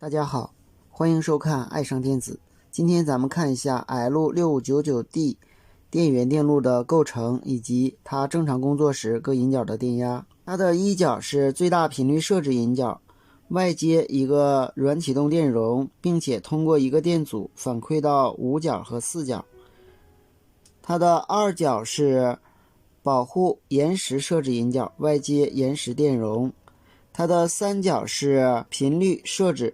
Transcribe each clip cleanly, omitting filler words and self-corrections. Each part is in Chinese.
大家好，欢迎收看爱上电子。今天咱们看一下 L6599D 电源电路的构成以及它正常工作时各引脚的电压。它的一脚是最大频率设置引脚，外接一个软启动电容，并且通过一个电阻反馈到五脚和四脚。它的二脚是保护延时设置引脚，外接延时电容。它的三脚是频率设置，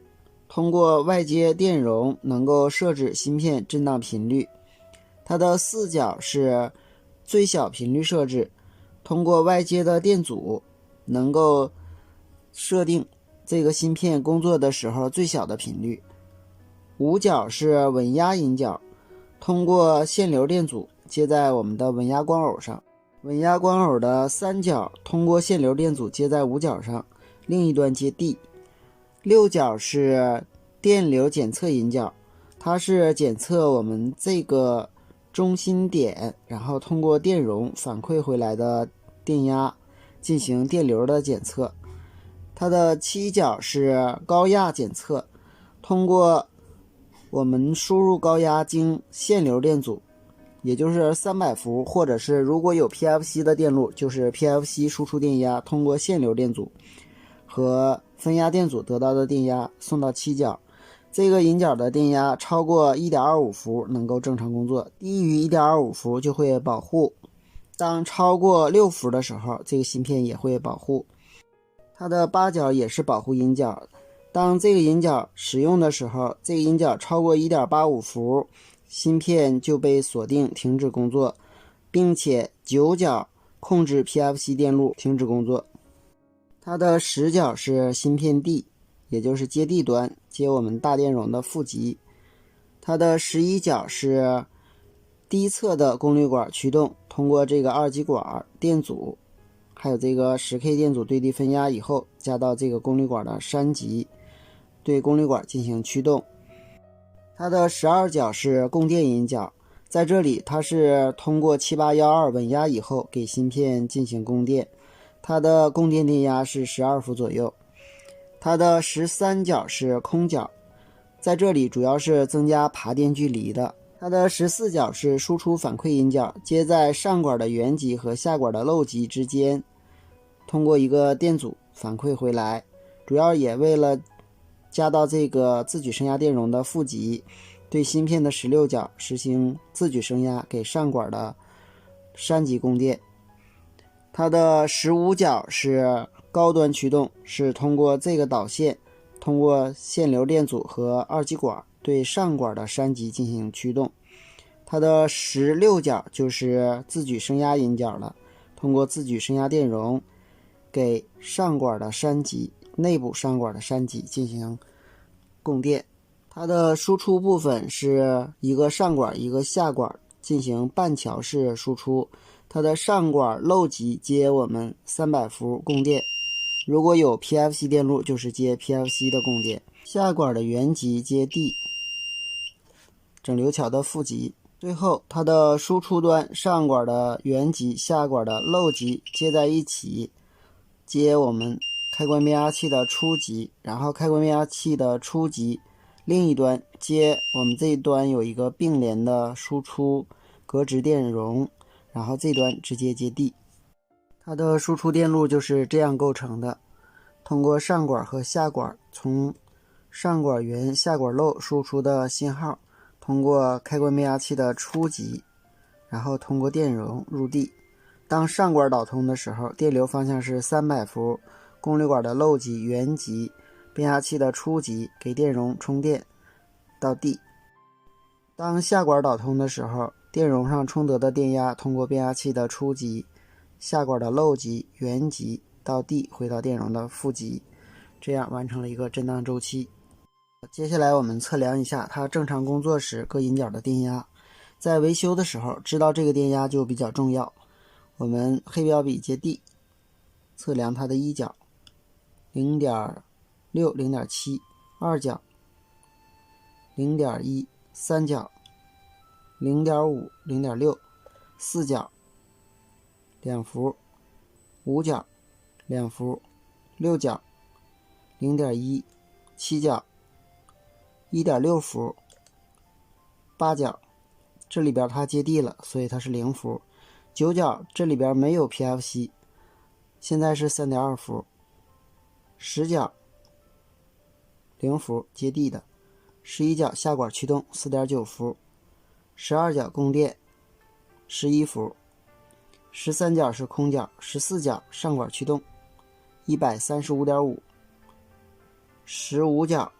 通过外接电容能够设置芯片振荡频率。它的四脚是最小频率设置，通过外接的电阻能够设定这个芯片工作的时候最小的频率。五脚是稳压引脚，通过限流电阻接在我们的稳压光偶上。稳压光偶的三脚通过限流电阻接在五脚上，另一端接地。六脚是电流检测引脚，它是检测我们这个中心点，然后通过电容反馈回来的电压进行电流的检测。它的七脚是高压检测，通过我们输入高压经限流电阻，也就是300伏，或者是如果有 PFC 的电路，就是 PFC 输出电压通过限流电阻和分压电阻得到的电压送到七脚。这个引脚的电压超过 1.25 伏能够正常工作，低于 1.25 伏就会保护。当超过6伏的时候，这个芯片也会保护。它的八脚也是保护引脚，当这个引脚使用的时候，这个引脚超过 1.85 伏，芯片就被锁定停止工作，并且九脚控制 PFC 电路停止工作。它的十脚是芯片 D， 也就是接地端，接我们大电容的负极。它的11脚是低侧的功率管驱动，通过这个二极管电阻还有这个 10K 电阻对地分压以后，加到这个功率管的山极，对功率管进行驱动。它的12脚是供电引脚，在这里它是通过7812稳压以后给芯片进行供电，它的供电电压是12伏左右。它的13脚是空脚，在这里主要是增加爬电距离的。它的14脚是输出反馈引脚，接在上管的原极和下管的漏极之间，通过一个电阻反馈回来，主要也为了加到这个自举升压电容的负极，对芯片的16脚实行自举升压，给上管的山极供电。它的15脚是高端驱动，是通过这个导线，通过限流电阻和二极管对上管的山极进行驱动。它的16脚就是自举升压引脚了，通过自举升压电容给上管的山极，内部上管的山极进行供电。它的输出部分是一个上管一个下管进行半桥式输出，它的上管漏极接我们300伏供电，如果有 PFC 电路就是接 PFC 的供电，下管的原极接地，整流桥的负极。最后它的输出端上管的原极下管的漏极接在一起，接我们开关变压器的初级，然后开关变压器的初级另一端接我们这一端有一个并联的输出隔值电容，然后这端直接接地。它的输出电路就是这样构成的，通过上管和下管从上管原下管漏输出的信号，通过开关变压器的初级，然后通过电容入地。当上管导通的时候，电流方向是300伏，功率管的漏极、原极、变压器的初级给电容充电到地。当下管导通的时候，电容上充得的电压通过变压器的初级、下管的漏极、原极到地回到电容的负极，这样完成了一个震荡周期。接下来我们测量一下它正常工作时各引脚的电压，在维修的时候知道这个电压就比较重要。我们黑标笔接地，测量它的一脚 0.6 0.7， 二脚 0.1， 三脚 0.5 0.6， 四脚2伏，五脚2伏，六脚 0.1， 七脚1.6 伏。8角这里边它接地了，所以它是0伏。9角这里边没有 PFC， 现在是 3.2 伏。10角0伏接地的。11角下管驱动 4.9 伏。12角供电11伏。13角是空角。14角上管驱动 135.5。15角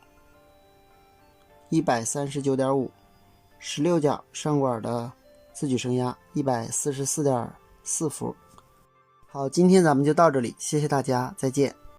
139.5。16角上管的自举升压 144.4 伏。好，今天咱们就到这里，谢谢大家，再见。